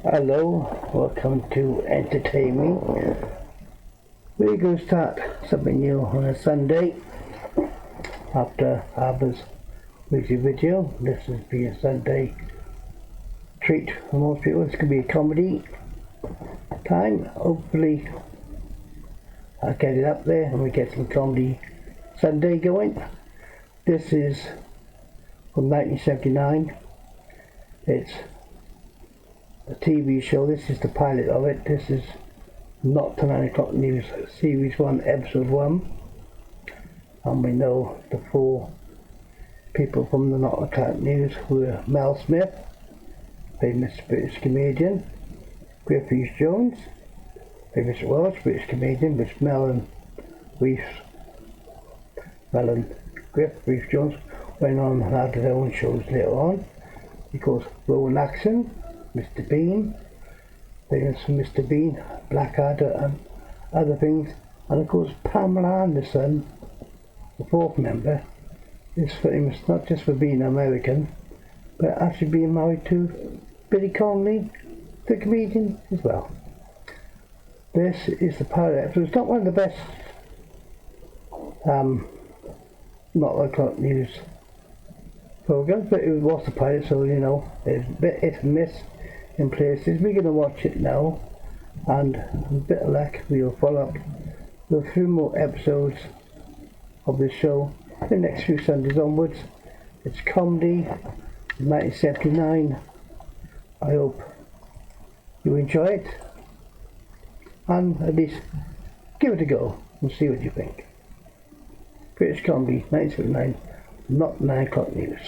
Hello, welcome to Entertain Me. We're going to start something new on a Sunday after Harbour's weekly video. This will be a Sunday treat for most people. It's going to be a comedy time. Hopefully I'll get it up there and we get some comedy Sunday going. This is from 1979. It's a TV show. This is the pilot of it. This is Not the 9 O'Clock News, Series 1, Episode 1. And we know the four people from the Not the O'Clock News were Mel Smith, famous British comedian, Griff Rhys-Jones, famous Welsh British comedian, which Mel and Griff Rhys-Jones went on and had their own shows later on. Because Rowan Atkinson, Mr. Bean, famous for Mr. Bean, Blackadder and other things, and of course Pamela Anderson, the fourth member, is famous not just for being American, but actually being married to Billy Connolly, the comedian as well. This is the pilot episode. It's not one of the best Not the O'Clock News programs, but it was the pilot, so you know, it's a bit hit and miss in places. We're going to watch it now, and with a bit of luck we'll follow up with a few more episodes of this show the next few Sundays onwards. It's comedy, 1979. I hope you enjoy it, and at least give it a go and see what you think. British comedy, 1979, Not 9 O'Clock News.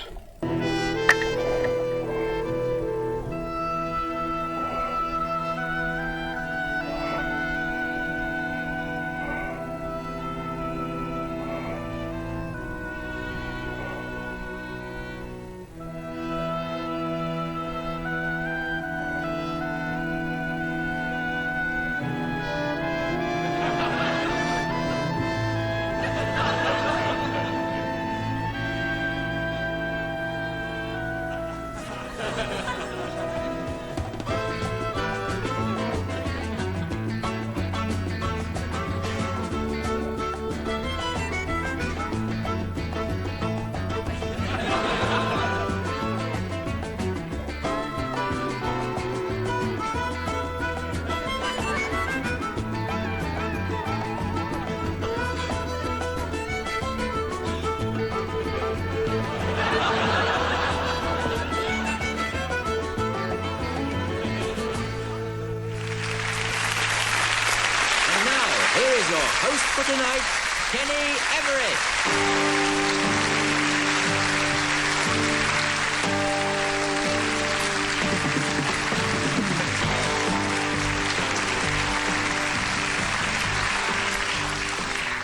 Host for tonight, Kenny Everett.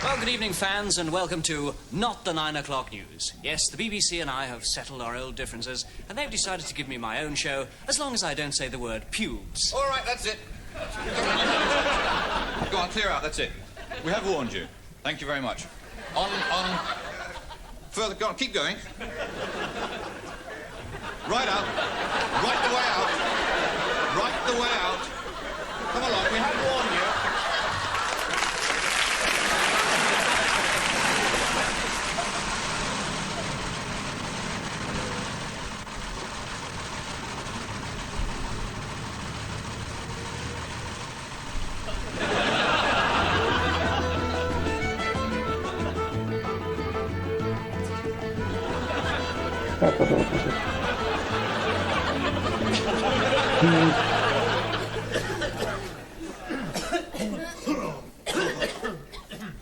Well, good evening, fans, and welcome to Not the 9 O'Clock News. Yes, the BBC and I have settled our old differences, and they've decided to give me my own show, as long as I don't say the word pubes. All right, that's it. Go on, clear out, that's it. We have warned you. Thank you very much. On. Further, go on, keep going. Right out. Right the way out. Right the way out. Come along, we have warned you.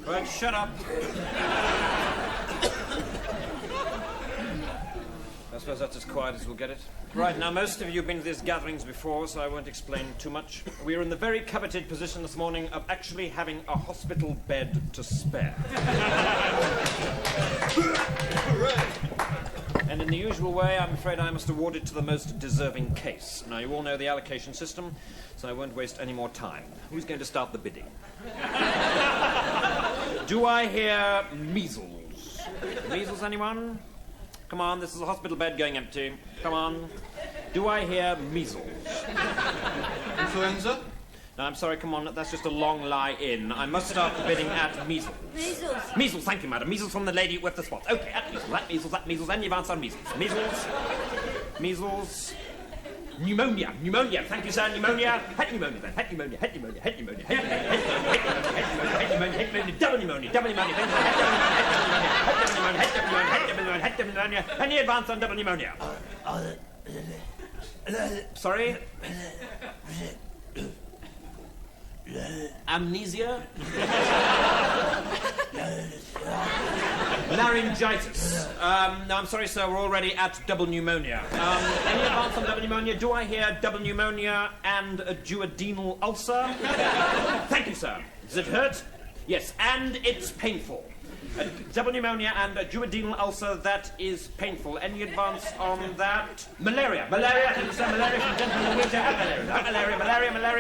Right, shut up. I suppose that's as quiet as we'll get it. Right, now most of you have been to these gatherings before, so I won't explain too much. We're in the very coveted position this morning of actually having a hospital bed to spare. And in the usual way, I'm afraid I must award it to the most deserving case. Now, you all know the allocation system, so I won't waste any more time. Who's going to start the bidding? Do I hear measles? Measles, anyone? Come on, this is a hospital bed going empty. Come on. Do I hear measles? Influenza? No, I'm sorry, come on, that's just a long lie in. I must start the bidding at measles. Measles. Measles, thank you, madam. Measles from the lady with the spots. Okay, at measles, and you've answered measles. Measles. Pneumonia, thank you, sir, pneumonia. Het pneumonia, then, het pneumonia. Double pneumonia. Het pneumonia, and you advance on double pneumonia. Sorry? Amnesia? Laryngitis. No, I'm sorry, sir, we're already at double pneumonia. Any advance on double pneumonia? Do I hear double pneumonia and a duodenal ulcer? Thank you, sir. Does it hurt? Yes, and it's painful. Double pneumonia and a duodenal ulcer, that is painful. Any advance on that? Malaria, thank you, sir. Malaria from gentlemen in the wheelchair.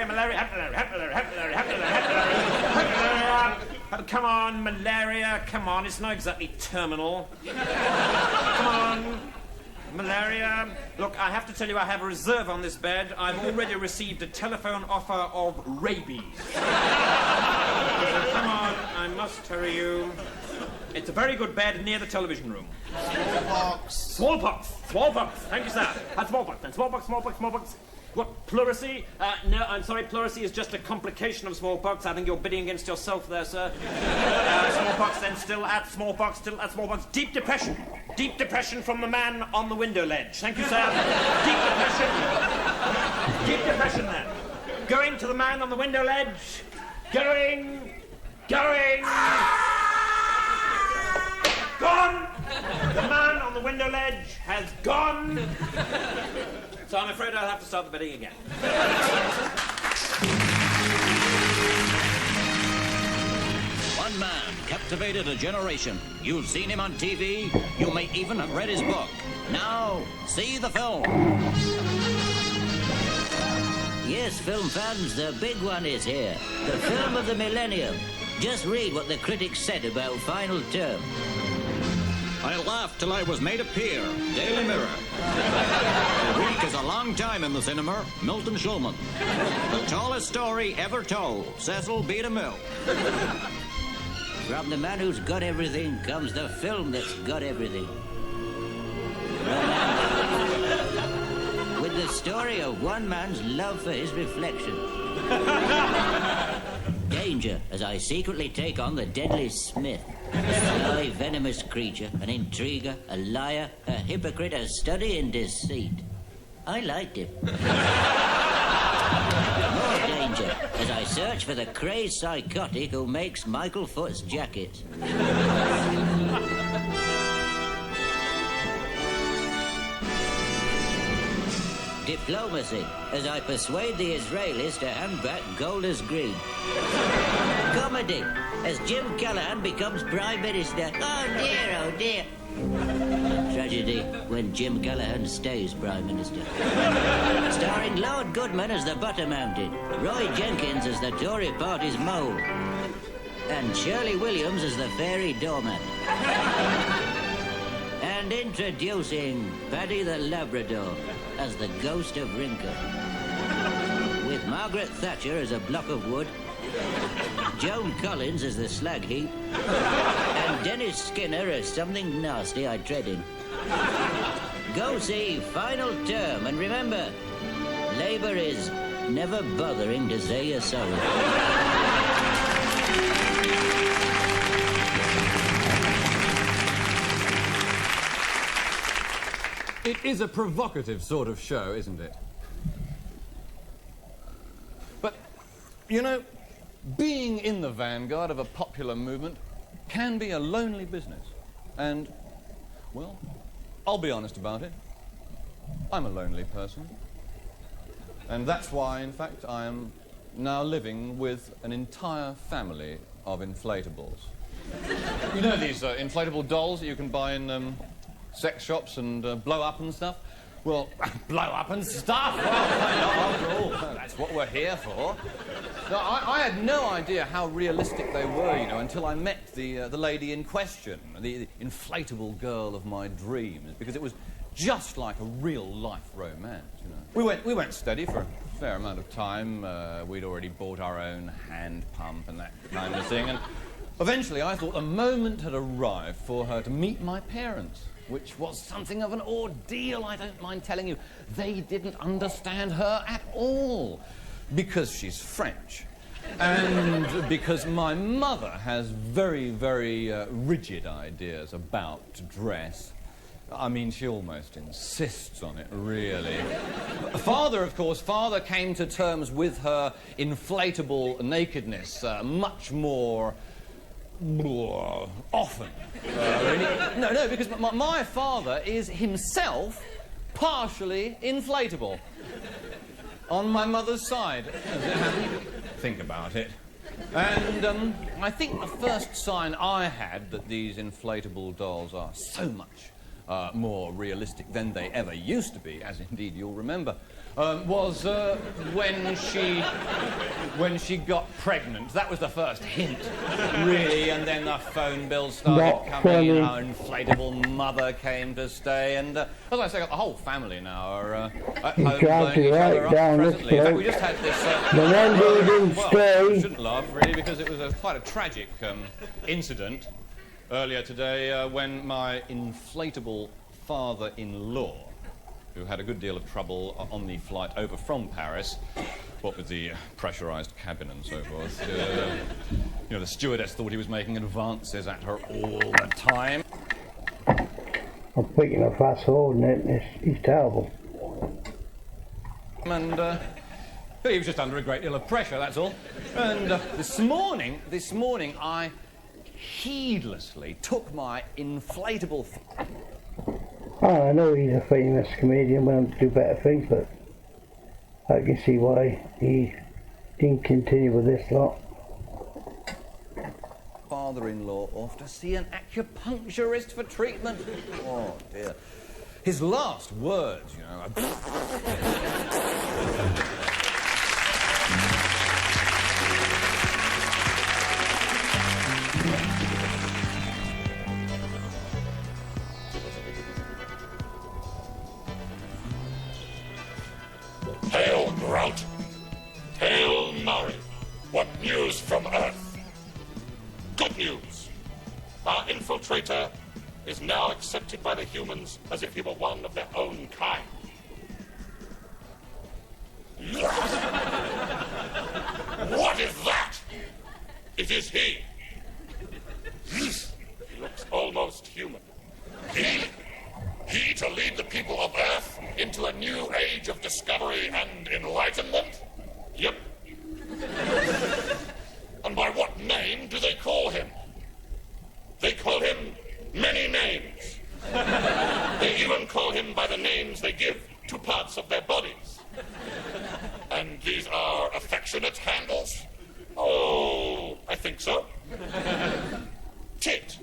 Malaria. Come on, malaria, come on. It's not exactly terminal. Come on. Malaria. Look, I have to tell you, I have a reserve on this bed. I've already received a telephone offer of rabies. So come on, I must hurry you. It's a very good bed near the television room. Smallpox. Thank you, sir. That's smallpox. What, pleurisy? No, I'm sorry, pleurisy is just a complication of smallpox. I think you're bidding against yourself there, sir. Smallpox, then still at smallpox. Deep depression from the man on the window ledge. Thank you, sir. Deep depression then. Going to the man on the window ledge. Going. Gone! The man on the window ledge has gone. So I'm afraid I'll have to start the bidding again. One man captivated a generation. You've seen him on TV. You may even have read his book. Now, see the film. Yes, film fans, the big one is here. The film of the millennium. Just read what the critics said about Final Term. I laughed till I was made a peer. Daily Mirror. A week is a long time in the cinema. Milton Schulman. The tallest story ever told. Cecil B. DeMille. From the man who's got everything comes the film that's got everything. With the story of one man's love for his reflection. Danger, as I secretly take on the deadly Smith. A sly, venomous creature, an intriguer, a liar, a hypocrite, a study in deceit. I liked him. More danger, as I search for the crazed psychotic who makes Michael Foot's jackets. Diplomacy, as I persuade the Israelis to hand back Golders Green. Comedy, as Jim Callaghan becomes Prime Minister. Oh dear. Tragedy, when Jim Callaghan stays Prime Minister. Starring Lord Goodman as the Butter Mountain, Roy Jenkins as the Tory party's mole, and Shirley Williams as the fairy doormat. And introducing Paddy the Labrador as the ghost of Rinker. With Margaret Thatcher as a block of wood, Joan Collins as the slag heap, and Dennis Skinner as something nasty I tread in. Go see Final Term, and remember, Labour is never bothering to say you're sorry. It is a provocative sort of show, isn't it? But, you know, being in the vanguard of a popular movement can be a lonely business. And, well, I'll be honest about it. I'm a lonely person. And that's why, in fact, I am now living with an entire family of inflatables. You know these inflatable dolls that you can buy in sex shops and blow up and stuff? Well, blow up and stuff? Well, after all, that's what we're here for. No, I had no idea how realistic they were, you know, until I met the lady in question, the inflatable girl of my dreams, because it was just like a real-life romance, you know. We went steady for a fair amount of time. We'd already bought our own hand pump and that kind of thing, and eventually I thought the moment had arrived for her to meet my parents, which was something of an ordeal, I don't mind telling you. They didn't understand her at all, because she's French. And because my mother has very, very rigid ideas about dress. I mean, she almost insists on it, really. Father, of course, father came to terms with her inflatable nakedness much more often. Really. No, because my father is himself partially inflatable. On my mother's side. Think about it. And I think the first sign I had that these inflatable dolls are so much more realistic than they ever used to be, as indeed you'll remember, was when she got pregnant. That was the first hint, really, and then the phone bills started coming in. Our inflatable mother came to stay, and as I say, the whole family now are at home blowing each other up presently. In fact, we just had this... well, I shouldn't laugh, really, because it was quite a tragic incident earlier today when my inflatable father-in-law, who had a good deal of trouble on the flight over from Paris, what with the pressurised cabin and so forth. You know, the stewardess thought he was making advances at her all the time. I'm thinking of fast forwarding it, he's terrible. And he was just under a great deal of pressure, that's all. And this morning, I heedlessly took my inflatable... Oh, I know he's a famous comedian, went on to do better things, but I can see why he didn't continue with this lot. Father-in-law off to see an acupuncturist for treatment. Oh, dear. His last words, you know... Hail, Grout. Hail, Murray. What news from Earth? Good news. Our infiltrator is now accepted by the humans as if he were one of their own kind. What is that? It is he. He looks almost human. He to lead the people of Earth into a new age of discovery and enlightenment? Yep. And by what name do they call him? They call him many names. They even call him by the names they give to parts of their bodies. And these are affectionate handles? Oh, I think so. Tit.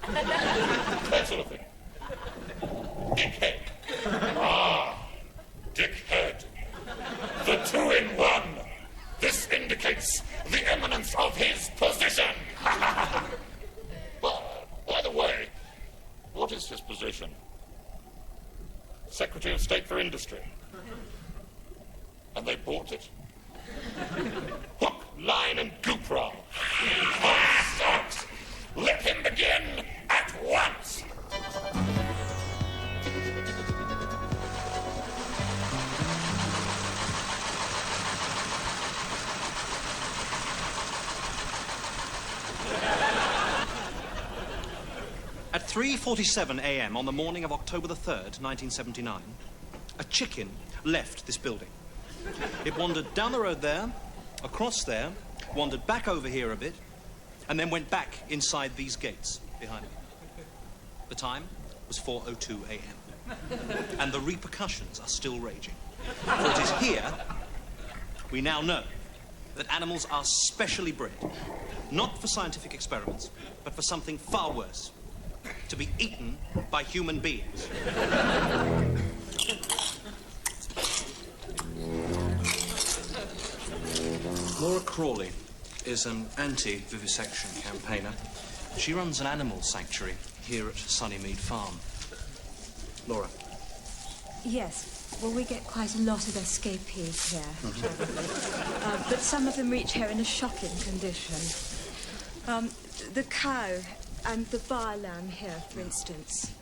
That sort of thing. Dickhead. Ah, Dickhead. The two-in-one. This indicates the eminence of his position. By the way, what is his position? Secretary of State for Industry. And they bought it. Hook, line, and goop-roll. Let him begin at once. At 3:47 a.m. on the morning of October the 3rd, 1979, a chicken left this building. It wandered down the road there, across there, wandered back over here a bit, and then went back inside these gates behind it. The time was 4:02 a.m. and the repercussions are still raging. For it is here we now know that animals are specially bred, not for scientific experiments, but for something far worse. To be eaten by human beings. Laura Crawley is an anti-vivisection campaigner. She runs an animal sanctuary here at Sunnymead Farm. Laura. Yes. Well, we get quite a lot of escapees here, but some of them reach here in a shocking condition. The cow and the bar lamb here, for instance.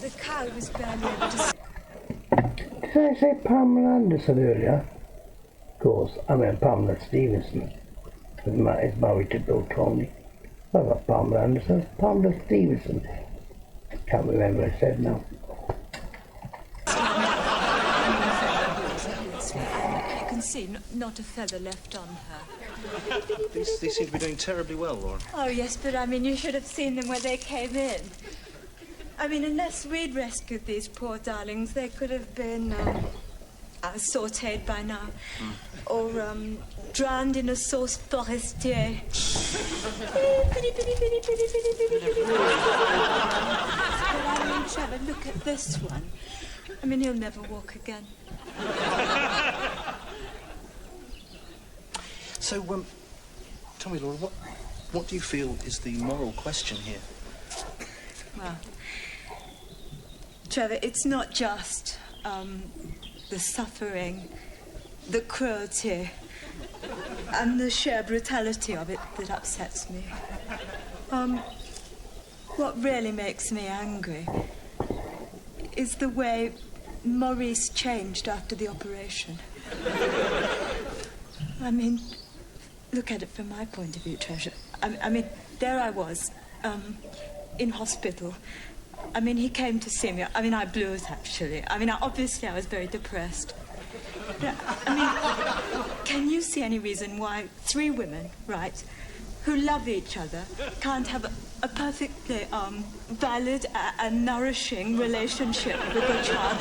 The cow was barely able to... Did I say Pamela Anderson earlier? Of course, I meant Pamela Stevenson. Is married to Bill Coney. Well, not Pamela Anderson, Pamela Stevenson. Can't remember what I said now. You can see, not a feather left on her. These seem to be doing terribly well, Laura. Oh, yes, but I mean, you should have seen them when they came in. I mean, unless we'd rescued these poor darlings, they could have been sautéed by now. Or drowned in a sauce forestier. But I mean, Trevor, look at this one. I mean, he'll never walk again. So, tell me, Laura, what do you feel is the moral question here? Well, Trevor, it's not just the suffering, the cruelty, and the sheer brutality of it that upsets me. What really makes me angry is the way Maurice changed after the operation. I mean, look at it from my point of view, Treasure. I mean, there I was, in hospital. I mean, he came to see me. I mean, I blew it, actually. I mean, obviously, I was very depressed. But, I mean, can you see any reason why 3 women, right, who love each other can't have a perfectly valid and nourishing relationship with their child?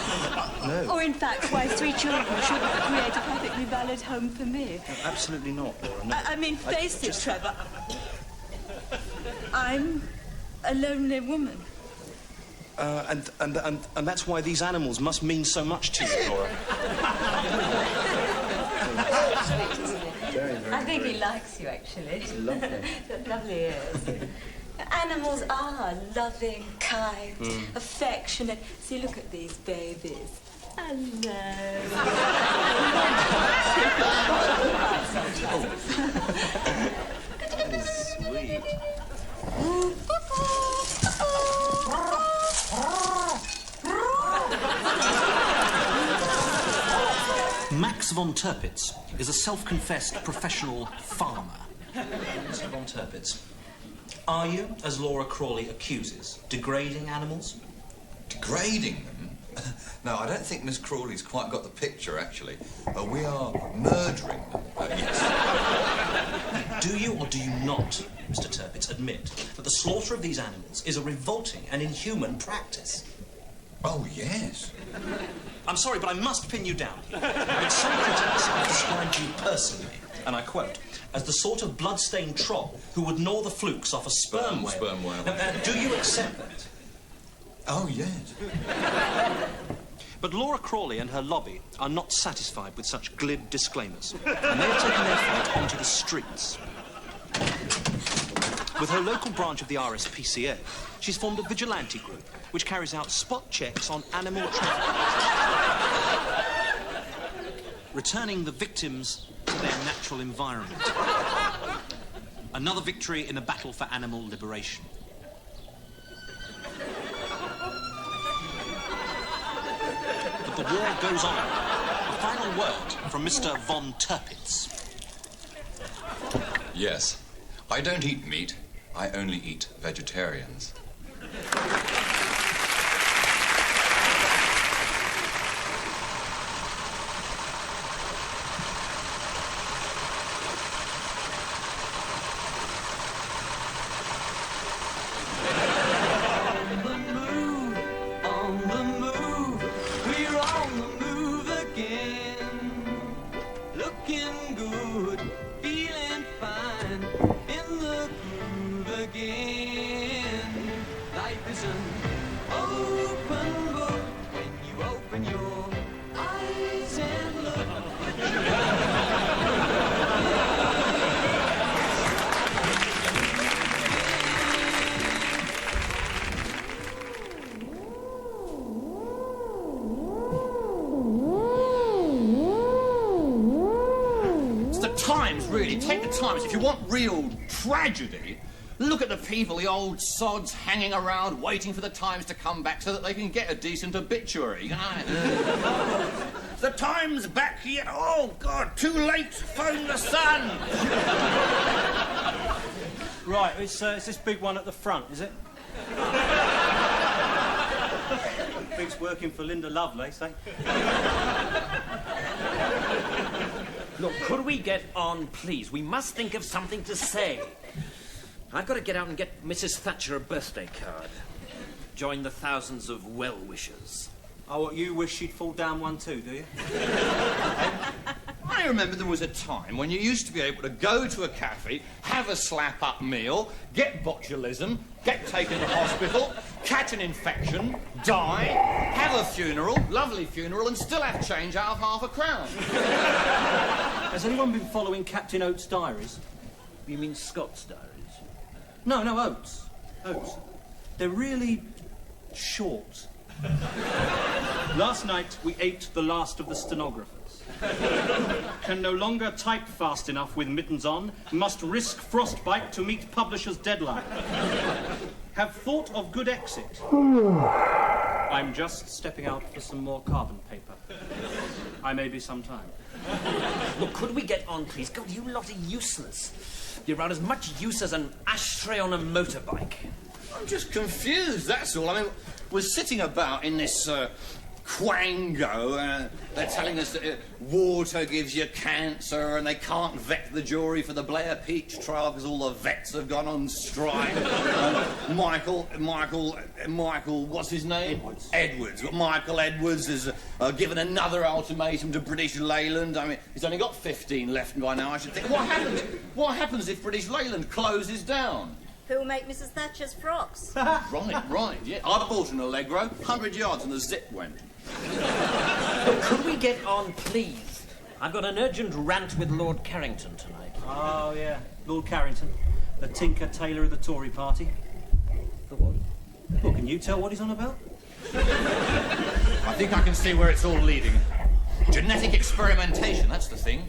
No. Or, in fact, why 3 children should create a perfectly valid home for me? No, absolutely not, Laura. No. I mean, face it, Trevor. I'm a lonely woman. And that's why these animals must mean so much to you, Laura. I think he likes you, actually. Lovely. Lovely is. Animals are loving, kind, affectionate. See, look at these babies. That is sweet. Max von Tirpitz is a self-confessed professional farmer. Mr. von Tirpitz, are you, as Laura Crawley accuses, degrading animals? Degrading them? No, I don't think Miss Crawley's quite got the picture, actually. We are murdering them, yes. Do you or do you not, Mr. Tirpitz, admit that the slaughter of these animals is a revolting and inhuman practice? Oh, yes. I'm sorry, but I must pin you down. I mean, some critics have described you personally, and I quote, as the sort of blood-stained troll who would gnaw the flukes off a sperm whale. Sperm whale. Do you accept that? Oh, yes. But Laura Crawley and her lobby are not satisfied with such glib disclaimers, and they have taken their fight onto the streets. With her local branch of the RSPCA, she's formed a vigilante group which carries out spot checks on animal trafficking, returning the victims to their natural environment. Another victory in the battle for animal liberation. But the war goes on. A final word from Mr. von Tirpitz. Yes. I don't eat meat. I only eat vegetarians. On the move, we're on the move again. Looking good, feeling fine, in the groove again. Life isn't Times, really. Take the Times. If you want real tragedy, look at the people, the old sods hanging around waiting for the Times to come back so that they can get a decent obituary. You know? The Times back yet? Oh, God, too late. Phone the Sun. Right, it's this big one at the front, is it? Big's working for Linda Lovelace, eh? Look, could we get on, please? We must think of something to say. I've got to get out and get Mrs. Thatcher a birthday card. Join the thousands of well-wishers. Oh, what, you wish she'd fall down one too, do you? I remember there was a time when you used to be able to go to a cafe, have a slap-up meal, get botulism, get taken to hospital, catch an infection, die, have a funeral, lovely funeral, and still have change out of half a crown. Has anyone been following Captain Oates' diaries? You mean Scott's diaries? No, Oates. Oates. They're really short. Last night, we ate the last of the stenographers. Can no longer type fast enough with mittens on. Must risk frostbite to meet publisher's deadline. Have thought of good exit. I'm just stepping out for some more carbon paper. I may be some time. Look, could we get on, please? God, you lot are useless. You're about as much use as an ashtray on a motorbike. I'm just confused, that's all. I mean, we're sitting about in this quango. They're telling us that water gives you cancer and they can't vet the jury for the Blair Peach trial because all the vets have gone on strike. Michael, what's his name? Edwards. Michael Edwards has given another ultimatum to British Leyland. I mean, he's only got 15 left by now, I should think. What happens if British Leyland closes down? Who'll make Mrs. Thatcher's frocks? Right, yeah. I'd bought an Allegro, 100 yards and the zip went. Could we get on, please? I've got an urgent rant with Lord Carrington tonight. Oh, yeah. Lord Carrington, the Tinker Tailor of the Tory party. The what? Well, can you tell what he's on about? I think I can see where it's all leading. Genetic experimentation, that's the thing.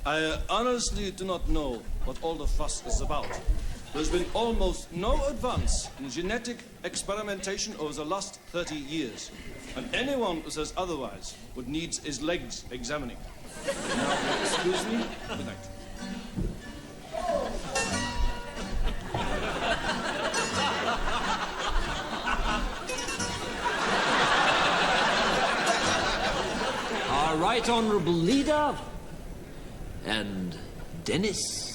I honestly do not know what all the fuss is about. There's been almost no advance in genetic experimentation over the last 30 years. And anyone who says otherwise would need his legs examining. Now, excuse me, good night. Our Right Honourable Leader and Dennis.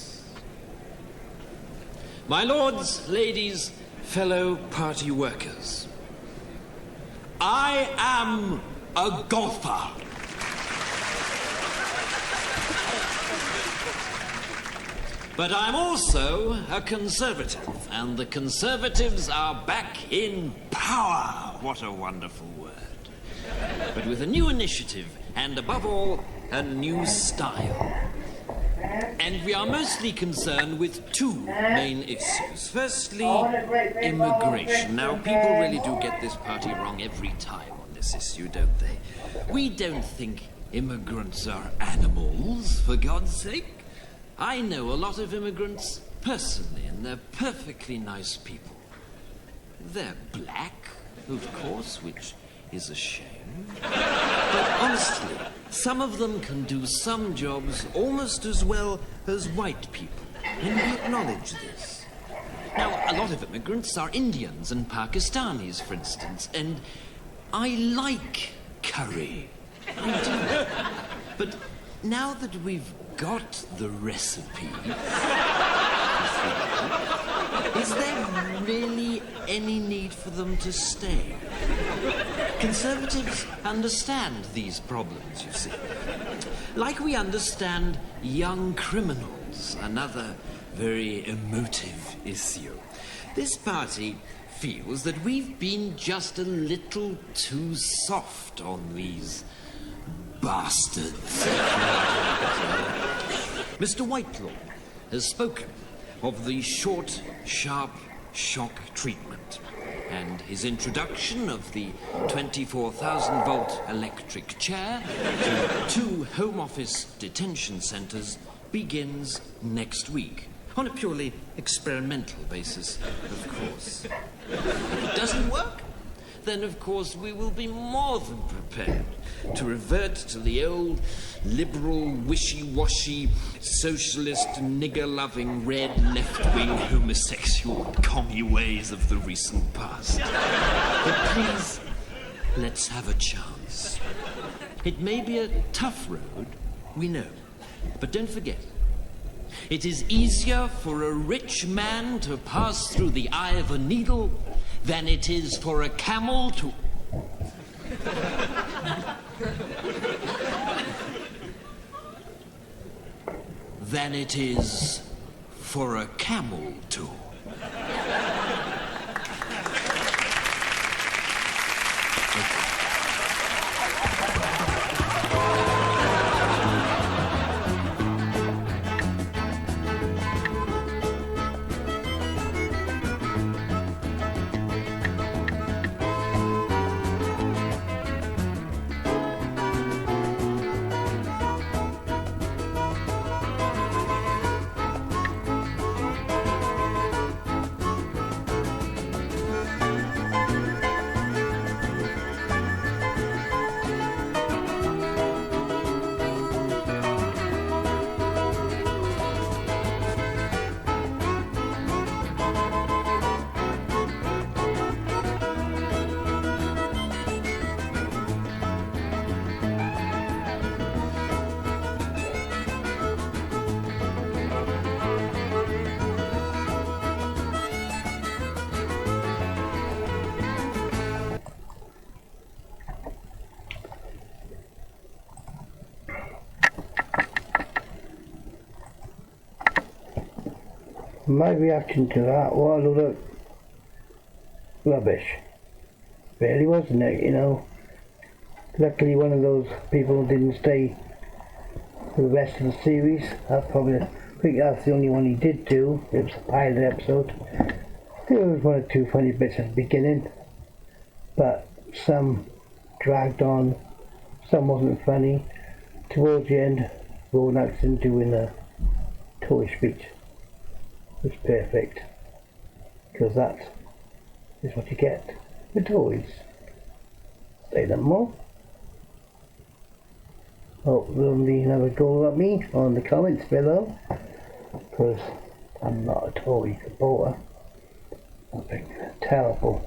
My lords, ladies, fellow party workers, I am a golfer. But I'm also a Conservative, and the Conservatives are back in power. What a wonderful word. But with a new initiative, and above all, a new style. And we are mostly concerned with two main issues. Firstly, immigration. Now, people really do get this party wrong every time on this issue, don't they? We don't think immigrants are animals, for God's sake. I know a lot of immigrants personally, and they're perfectly nice people. They're black, of course, which is a shame. But honestly, some of them can do some jobs almost as well as white people, and we acknowledge this. Now, a lot of immigrants are Indians and Pakistanis, for instance, and I like curry. I do. But now that we've got the recipe, is there really any need for them to stay? Conservatives understand these problems, you see. Like we understand young criminals, another very emotive issue. This party feels that we've been just a little too soft on these bastards. Mr. Whitelaw has spoken of the short, sharp shock treatment and his introduction of the 24,000-volt electric chair to 2 Home Office detention centres begins next week. On a purely experimental basis, of course. If it doesn't work, then of course we will be more than prepared to revert to the old liberal, wishy-washy, socialist, nigger-loving, red, left-wing, homosexual, commie ways of the recent past. But please, let's have a chance. It may be a tough road, we know, but don't forget, it is easier for a rich man to pass through the eye of a needle than it is for a camel to... than it is for a camel to... My reaction to that was a load of rubbish. Really, wasn't it, you know? Luckily one of those people didn't stay for the rest of the series. I think that's the only one he did do. It was a pilot episode. There was one or two funny bits at the beginning, but some dragged on, some wasn't funny. Towards the end, Rowan Atkinson doing a toy speech was perfect, because that is what you get with toys. Say them more. Hope there'll be another go at me on the comments below, because I'm not a toy supporter. I think terrible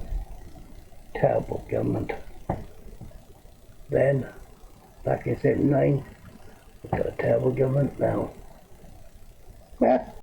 government. Then, back in '79, we've got a terrible government now. Well,